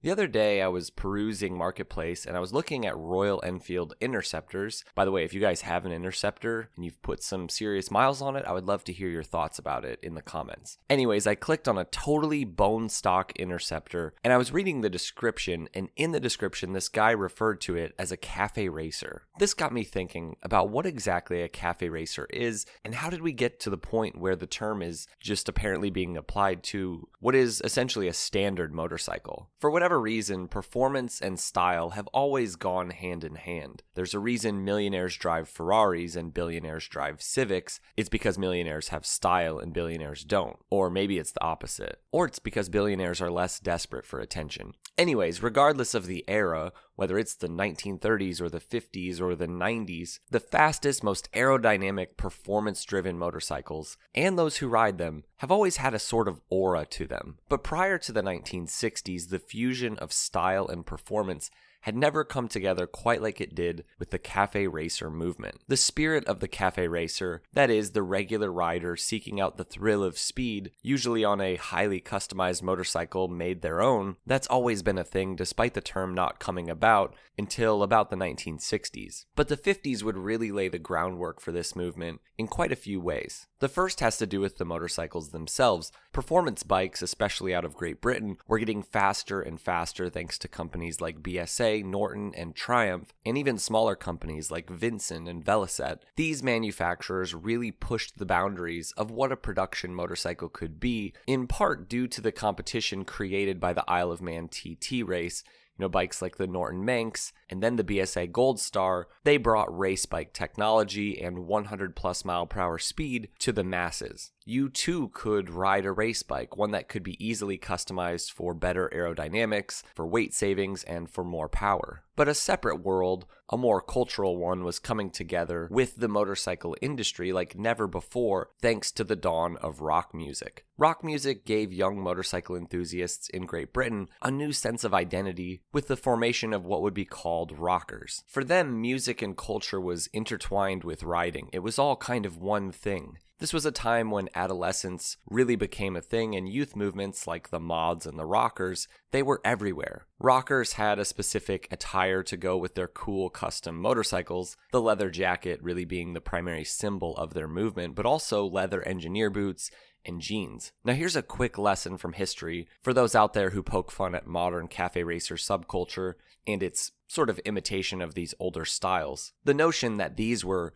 The other day, I was perusing Marketplace and I was looking at Royal Enfield Interceptors. By the way, if you guys have an Interceptor and you've put some serious miles on it, I would love to hear your thoughts about it in the comments. Anyways, I clicked on a totally bone stock Interceptor and I was reading the description, and in the description, this guy referred to it as a cafe racer. This got me thinking about what exactly a cafe racer is and how did we get to the point where the term is just apparently being applied to what is essentially a standard motorcycle. For whatever reason, performance and style have always gone hand in hand. There's a reason millionaires drive Ferraris and billionaires drive Civics. It's because millionaires have style and billionaires don't. Or maybe it's the opposite. Or it's because billionaires are less desperate for attention. Anyways, regardless of the era, whether it's the 1930s or the 50s or the 90s, the fastest, most aerodynamic, performance-driven motorcycles, and those who ride them, have always had a sort of aura to them. But prior to the 1960s, the fusion of style and performance had never come together quite like it did with the cafe racer movement. The spirit of the cafe racer, that is, the regular rider seeking out the thrill of speed, usually on a highly customized motorcycle made their own, that's always been a thing despite the term not coming about until about the 1960s. But the 50s would really lay the groundwork for this movement in quite a few ways. The first has to do with the motorcycles themselves. Performance bikes, especially out of Great Britain, were getting faster and faster thanks to companies like BSA, Norton, and Triumph, and even smaller companies like Vincent and Velocet. These manufacturers really pushed the boundaries of what a production motorcycle could be, in part due to the competition created by the Isle of Man TT race. Bikes like the Norton Manx and then the BSA Gold Star, they brought race bike technology and 100 plus mile per hour speed to the masses. You too could ride a race bike, one that could be easily customized for better aerodynamics, for weight savings, and for more power. But a separate world, a more cultural one, was coming together with the motorcycle industry like never before, thanks to the dawn of rock music. Rock music gave young motorcycle enthusiasts in Great Britain a new sense of identity with the formation of what would be called rockers. For them, music and culture was intertwined with riding. It was all kind of one thing. This was a time when adolescence really became a thing, and youth movements like the mods and the rockers, they were everywhere. Rockers had a specific attire to go with their cool custom motorcycles, the leather jacket really being the primary symbol of their movement, but also leather engineer boots and jeans. Now here's a quick lesson from history for those out there who poke fun at modern cafe racer subculture and its sort of imitation of these older styles. The notion that these were,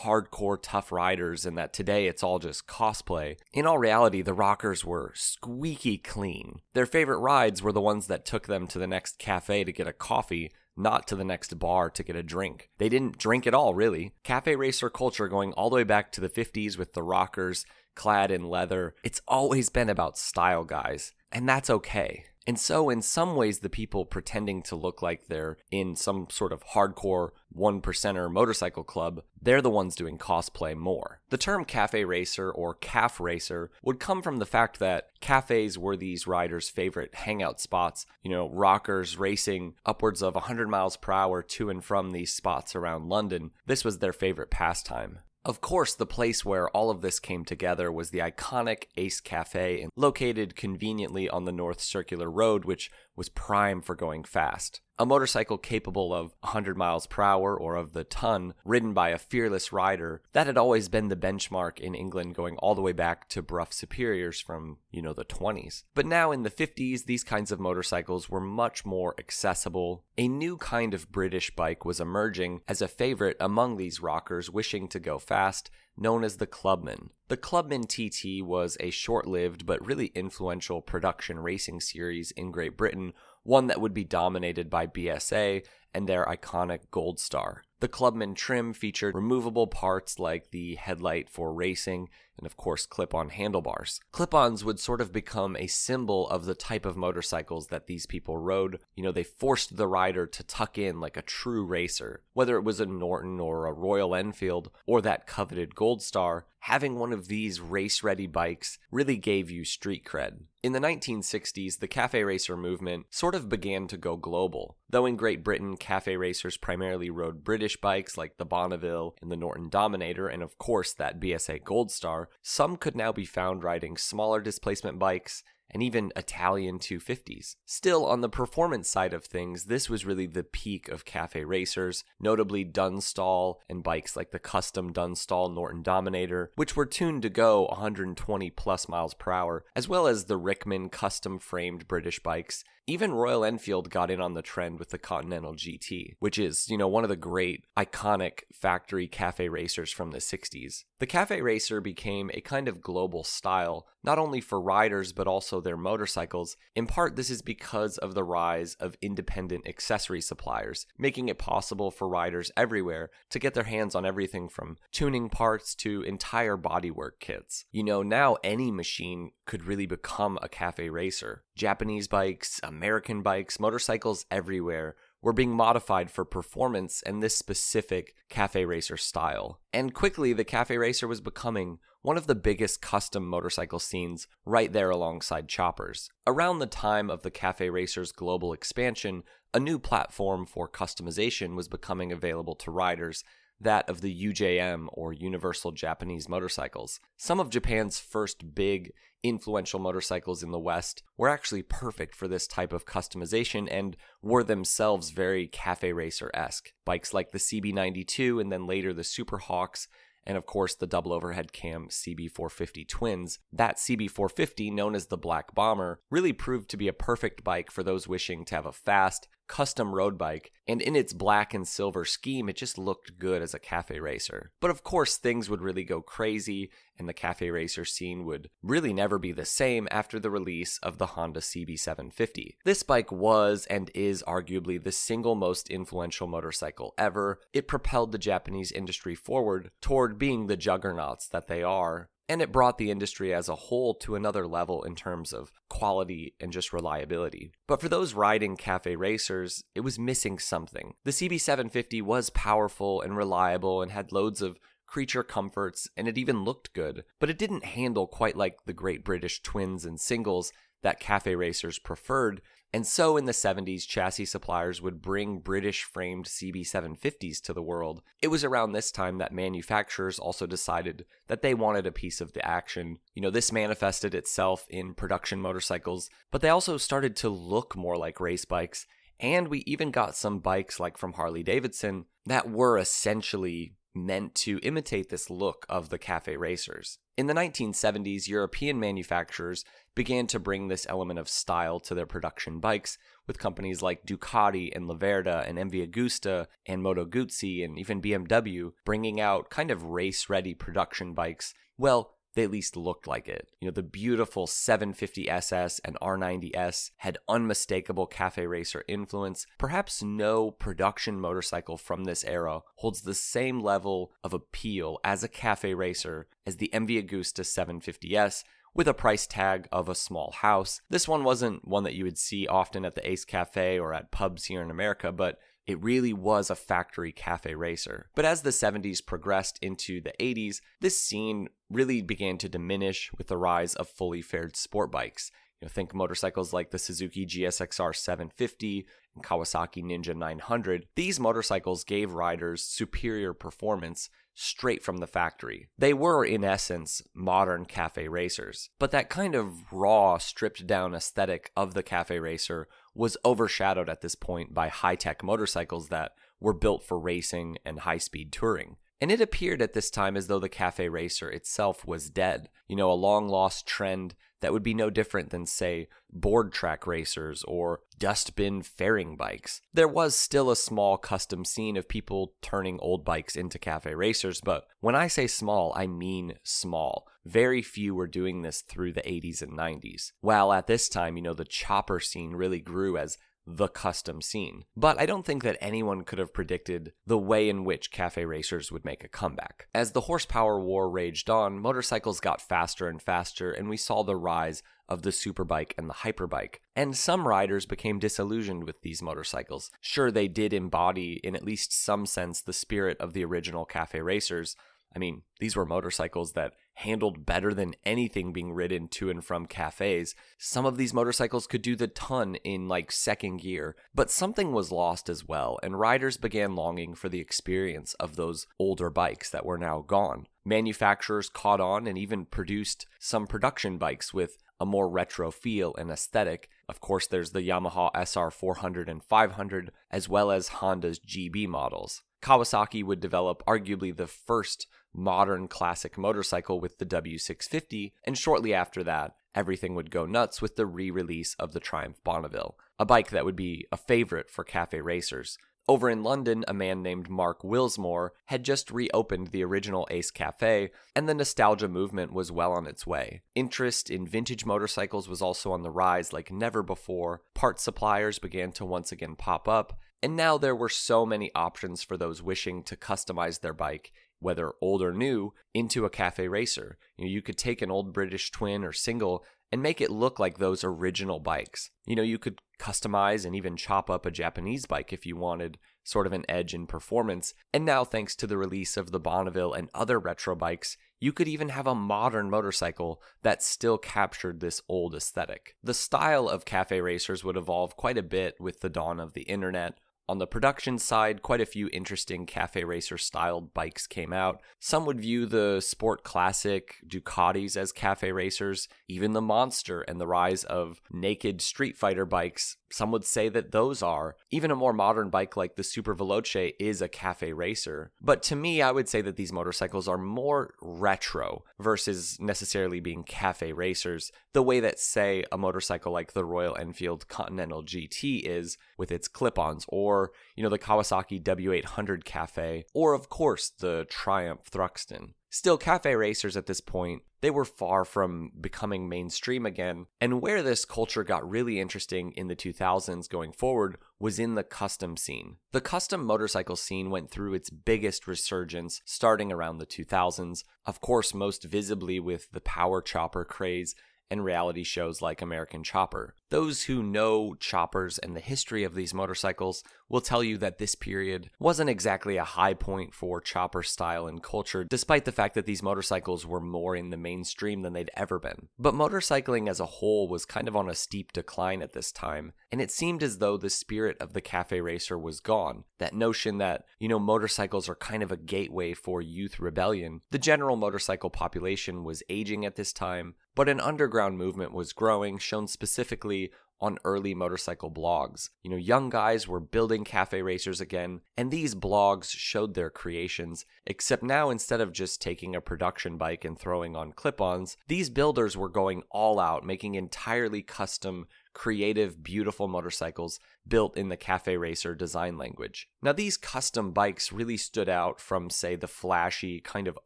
hardcore tough riders and that today it's all just cosplay. In all reality, the rockers were squeaky clean. Their favorite rides were the ones that took them to the next cafe to get a coffee, not to the next bar to get a drink. They didn't drink at all, really. Cafe racer culture going all the way back to the 50s with the rockers clad in leather. It's always been about style, guys, and that's okay. And so in some ways, the people pretending to look like they're in some sort of hardcore 1%er motorcycle club, they're the ones doing cosplay more. The term cafe racer or calf racer would come from the fact that cafes were these riders' favorite hangout spots, rockers racing upwards of 100 miles per hour to and from these spots around London. This was their favorite pastime. Of course, the place where all of this came together was the iconic Ace Café, located conveniently on the North Circular Road, which was prime for going fast. A motorcycle capable of 100 miles per hour or of the ton, ridden by a fearless rider, that had always been the benchmark in England going all the way back to Brough Superiors from, the 20s. But now in the 50s, these kinds of motorcycles were much more accessible. A new kind of British bike was emerging as a favorite among these rockers wishing to go fast, known as the Clubman. The Clubman TT was a short-lived but really influential production racing series in Great Britain, one that would be dominated by BSA and their iconic Gold Star. The Clubman trim featured removable parts like the headlight for racing and of course clip-on handlebars. Clip-ons would sort of become a symbol of the type of motorcycles that these people rode. They forced the rider to tuck in like a true racer. Whether it was a Norton or a Royal Enfield or that coveted Gold Star, having one of these race-ready bikes really gave you street cred. In the 1960s, the cafe racer movement sort of began to go global. Though in Great Britain, cafe racers primarily rode British bikes like the Bonneville and the Norton Dominator, and of course that BSA Gold Star, some could now be found riding smaller displacement bikes and even Italian 250s. Still, on the performance side of things, this was really the peak of cafe racers, notably Dunstall and bikes like the custom Dunstall Norton Dominator, which were tuned to go 120 plus miles per hour, as well as the Rickman custom-framed British bikes. Even Royal Enfield got in on the trend with the Continental GT, which is, one of the great, iconic factory cafe racers from the 60s. The cafe racer became a kind of global style, not only for riders but also their motorcycles. In part, this is because of the rise of independent accessory suppliers, making it possible for riders everywhere to get their hands on everything from tuning parts to entire bodywork kits. Now any machine could really become a cafe racer. Japanese bikes, American bikes, motorcycles everywhere were being modified for performance and this specific cafe racer style. And quickly, the cafe racer was becoming one of the biggest custom motorcycle scenes right there alongside choppers. Around the time of the cafe racer's global expansion, a new platform for customization was becoming available to riders, that of the UJM, or Universal Japanese Motorcycles. Some of Japan's first big, influential motorcycles in the West were actually perfect for this type of customization and were themselves very cafe racer-esque. Bikes like the CB92 and then later the Super Hawks, and of course the double overhead cam CB450 twins. That CB450, known as the Black Bomber, really proved to be a perfect bike for those wishing to have a fast, custom road bike, and in its black and silver scheme, it just looked good as a cafe racer. But of course, things would really go crazy, and the cafe racer scene would really never be the same after the release of the Honda CB750. This bike was and is arguably the single most influential motorcycle ever. It propelled the Japanese industry forward toward being the juggernauts that they are, and it brought the industry as a whole to another level in terms of quality and just reliability. But for those riding cafe racers, it was missing something. The CB750 was powerful and reliable and had loads of creature comforts, and it even looked good, but it didn't handle quite like the great British twins and singles that cafe racers preferred. And so in the 70s, chassis suppliers would bring British-framed CB750s to the world. It was around this time that manufacturers also decided that they wanted a piece of the action. This manifested itself in production motorcycles, but they also started to look more like race bikes, and we even got some bikes like from Harley-Davidson that were essentially meant to imitate this look of the cafe racers. In the 1970s, European manufacturers began to bring this element of style to their production bikes, with companies like Ducati and Laverda and MV Agusta and Moto Guzzi and even BMW bringing out kind of race-ready production bikes. Well, they at least looked like it. The beautiful 750SS and R90S had unmistakable cafe racer influence. Perhaps no production motorcycle from this era holds the same level of appeal as a cafe racer as the MV Agusta 750S, with a price tag of a small house. This one wasn't one that you would see often at the Ace Café or at pubs here in America, but it really was a factory cafe racer. But as the 70s progressed into the 80s, this scene really began to diminish with the rise of fully fared sport bikes. Think motorcycles like the Suzuki GSXR 750 and Kawasaki Ninja 900. These motorcycles gave riders superior performance straight from the factory. They were, in essence, modern cafe racers. But that kind of raw, stripped-down aesthetic of the cafe racer was overshadowed at this point by high-tech motorcycles that were built for racing and high-speed touring. And it appeared at this time as though the cafe racer itself was dead. A long-lost trend that would be no different than, say, board track racers or dustbin fairing bikes. There was still a small custom scene of people turning old bikes into cafe racers, but when I say small, I mean small. Very few were doing this through the 80s and 90s. While at this time, the chopper scene really grew as the custom scene. But I don't think that anyone could have predicted the way in which cafe racers would make a comeback. As the horsepower war raged on, motorcycles got faster and faster, and we saw the rise of the superbike and the hyperbike. And some riders became disillusioned with these motorcycles. Sure, they did embody, in at least some sense, the spirit of the original cafe racers. I mean, these were motorcycles that handled better than anything being ridden to and from cafes. Some of these motorcycles could do the ton in like second gear, but something was lost as well, and riders began longing for the experience of those older bikes that were now gone. Manufacturers caught on and even produced some production bikes with a more retro feel and aesthetic. Of course, there's the Yamaha SR 400 and 500, as well as Honda's GB models. Kawasaki would develop arguably the first modern classic motorcycle with the W650, and shortly after that, everything would go nuts with the re-release of the Triumph Bonneville, a bike that would be a favorite for cafe racers. Over in London, a man named Mark Willsmore had just reopened the original Ace Café, and the nostalgia movement was well on its way. Interest in vintage motorcycles was also on the rise like never before. Part suppliers began to once again pop up, and now there were so many options for those wishing to customize their bike, whether old or new, into a cafe racer. You could take an old British twin or single and make it look like those original bikes. You could customize and even chop up a Japanese bike if you wanted sort of an edge in performance. And now, thanks to the release of the Bonneville and other retro bikes, you could even have a modern motorcycle that still captured this old aesthetic. The style of cafe racers would evolve quite a bit with the dawn of the internet. On the production side, quite a few interesting cafe racer styled bikes came out. Some would view the sport classic Ducatis as cafe racers, even the Monster and the rise of naked street fighter bikes. Some would say that those are. Even a more modern bike like the Super Veloce is a cafe racer. But to me, I would say that these motorcycles are more retro versus necessarily being cafe racers, the way that, say, a motorcycle like the Royal Enfield Continental GT is with its clip-ons, or, the Kawasaki W800 Cafe, or of course the Triumph Thruxton. Still, cafe racers at this point, they were far from becoming mainstream again, and where this culture got really interesting in the 2000s going forward was in the custom scene. The custom motorcycle scene went through its biggest resurgence starting around the 2000s, of course most visibly with the power chopper craze and reality shows like American Chopper. Those who know choppers and the history of these motorcycles will tell you that this period wasn't exactly a high point for chopper style and culture, despite the fact that these motorcycles were more in the mainstream than they'd ever been. But motorcycling as a whole was kind of on a steep decline at this time, and it seemed as though the spirit of the cafe racer was gone. That notion that, motorcycles are kind of a gateway for youth rebellion. The general motorcycle population was aging at this time, but an underground movement was growing, shown specifically on early motorcycle blogs. Young guys were building cafe racers again, and these blogs showed their creations, except now instead of just taking a production bike and throwing on clip-ons, these builders were going all out, making entirely custom, creative, beautiful motorcycles built in the cafe racer design language. Now, these custom bikes really stood out from, say, the flashy, kind of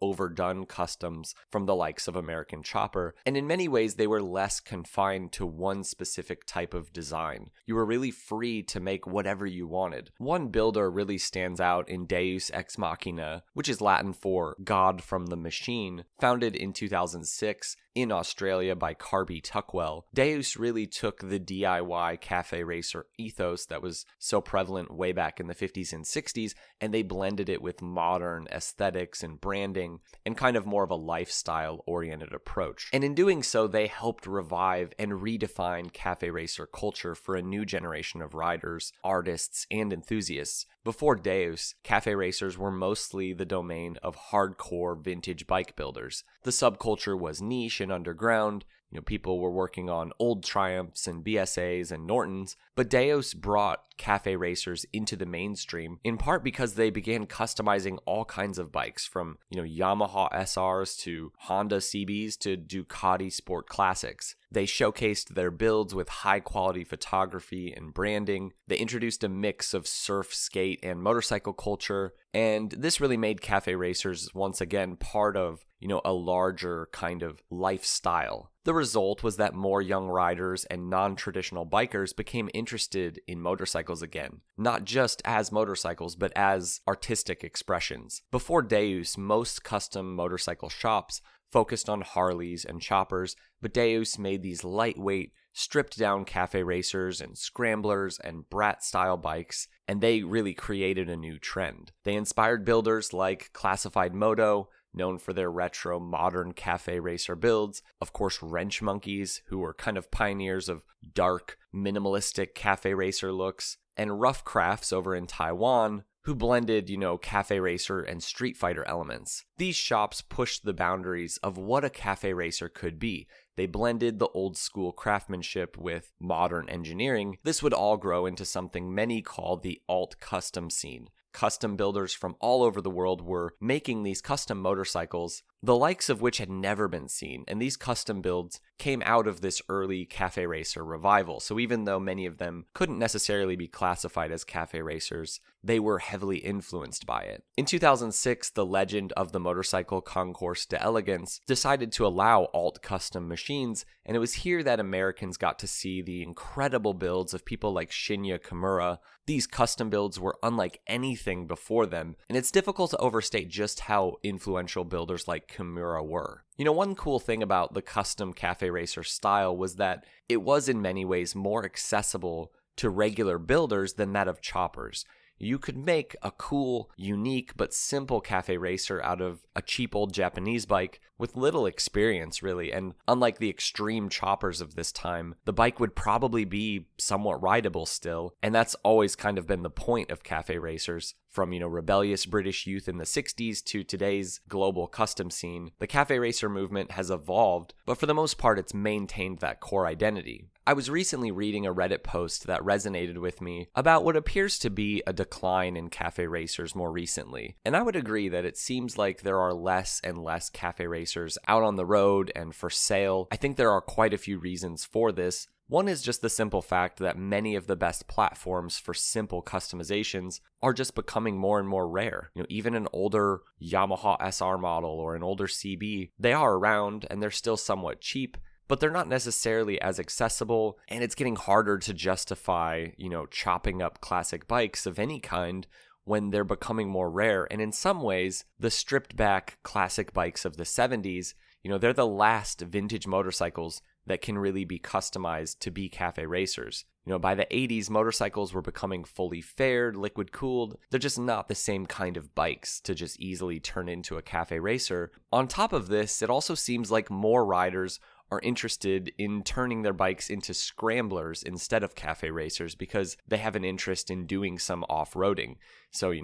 overdone customs from the likes of American Chopper, and in many ways they were less confined to one specific type of design. You were really free to make whatever you wanted. One builder really stands out in Deus Ex Machina, which is Latin for God from the Machine, founded in 2006 in Australia by Carby Tuckwell. Deus really took the DIY cafe racer ethos that was so prevalent way back in the 50s and 60s, and they blended it with modern aesthetics and branding and kind of more of a lifestyle-oriented approach. And in doing so, they helped revive and redefine cafe racer culture for a new generation of riders, artists, and enthusiasts. Before Deus, cafe racers were mostly the domain of hardcore vintage bike builders. The subculture was niche and underground. People were working on old Triumphs and BSAs and Nortons, but Deus brought cafe racers into the mainstream, in part because they began customizing all kinds of bikes, from, Yamaha SRs to Honda CBs to Ducati Sport Classics. They showcased their builds with high-quality photography and branding. They introduced a mix of surf, skate, and motorcycle culture, and this really made cafe racers once again part of, a larger kind of lifestyle. The result was that more young riders and non-traditional bikers became interested in motorcycles again, not just as motorcycles, but as artistic expressions. Before Deus, most custom motorcycle shops focused on Harleys and choppers, but Deus made these lightweight, stripped-down cafe racers and scramblers and brat-style bikes, and they really created a new trend. They inspired builders like Classified Moto, known for their retro modern cafe racer builds. Of course, Wrench Monkeys, who were kind of pioneers of dark, minimalistic cafe racer looks. And Rough Crafts over in Taiwan, who blended, cafe racer and Street Fighter elements. These shops pushed the boundaries of what a cafe racer could be. They blended the old school craftsmanship with modern engineering. This would all grow into something many call the alt custom scene. Custom builders from all over the world were making these custom motorcycles, the likes of which had never been seen, and these custom builds came out of this early cafe racer revival. So even though many of them couldn't necessarily be classified as cafe racers, they were heavily influenced by it. In 2006, the legend of the motorcycle Concours d'Elegance decided to allow alt custom machines, and it was here that Americans got to see the incredible builds of people like Shinya Kimura. These custom builds were unlike anything before them, and it's difficult to overstate just how influential builders like Kimura were. One cool thing about the custom cafe racer style was that it was in many ways more accessible to regular builders than that of choppers. You could make a cool, unique, but simple cafe racer out of a cheap old Japanese bike with little experience, really. And unlike the extreme choppers of this time, the bike would probably be somewhat rideable still. And that's always kind of been the point of cafe racers. From, rebellious British youth in the 60s to today's global custom scene, the cafe racer movement has evolved, but for the most part, it's maintained that core identity. I was recently reading a Reddit post that resonated with me about what appears to be a decline in cafe racers more recently. And I would agree that it seems like there are less and less cafe racers out on the road and for sale. I think there are quite a few reasons for this. One is just the simple fact that many of the best platforms for simple customizations are just becoming more and more rare. Even an older Yamaha SR model or an older CB, they are around and they're still somewhat cheap, but they're not necessarily as accessible, and it's getting harder to justify, chopping up classic bikes of any kind when they're becoming more rare. And in some ways, the stripped back classic bikes of the 70s, they're the last vintage motorcycles that can really be customized to be cafe racers. By the 80s, motorcycles were becoming fully fared, liquid cooled. They're just not the same kind of bikes to just easily turn into a cafe racer. On top of this, it also seems like more riders are interested in turning their bikes into scramblers instead of cafe racers because they have an interest in doing some off-roading. So,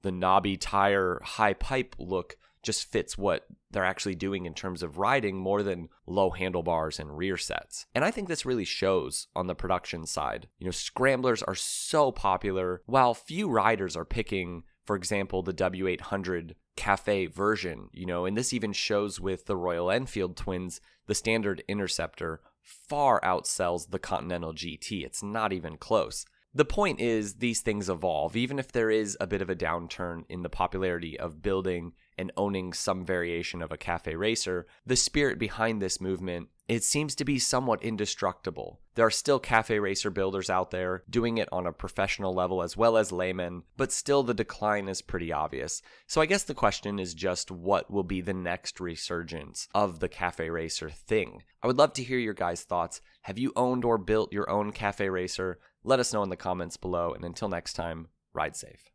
the knobby tire, high pipe look just fits what they're actually doing in terms of riding more than low handlebars and rear sets. And I think this really shows on the production side. Scramblers are so popular, while few riders are picking, for example, the W800 Cafe version, and this even shows with the Royal Enfield twins. The standard Interceptor far outsells the Continental GT. It's not even close. The point is, these things evolve. Even if there is a bit of a downturn in the popularity of building and owning some variation of a cafe racer, the spirit behind this movement, it seems to be somewhat indestructible. There are still cafe racer builders out there doing it on a professional level as well as laymen, but still the decline is pretty obvious. So I guess the question is just what will be the next resurgence of the cafe racer thing? I would love to hear your guys' thoughts. Have you owned or built your own cafe racer? Let us know in the comments below, and until next time, ride safe.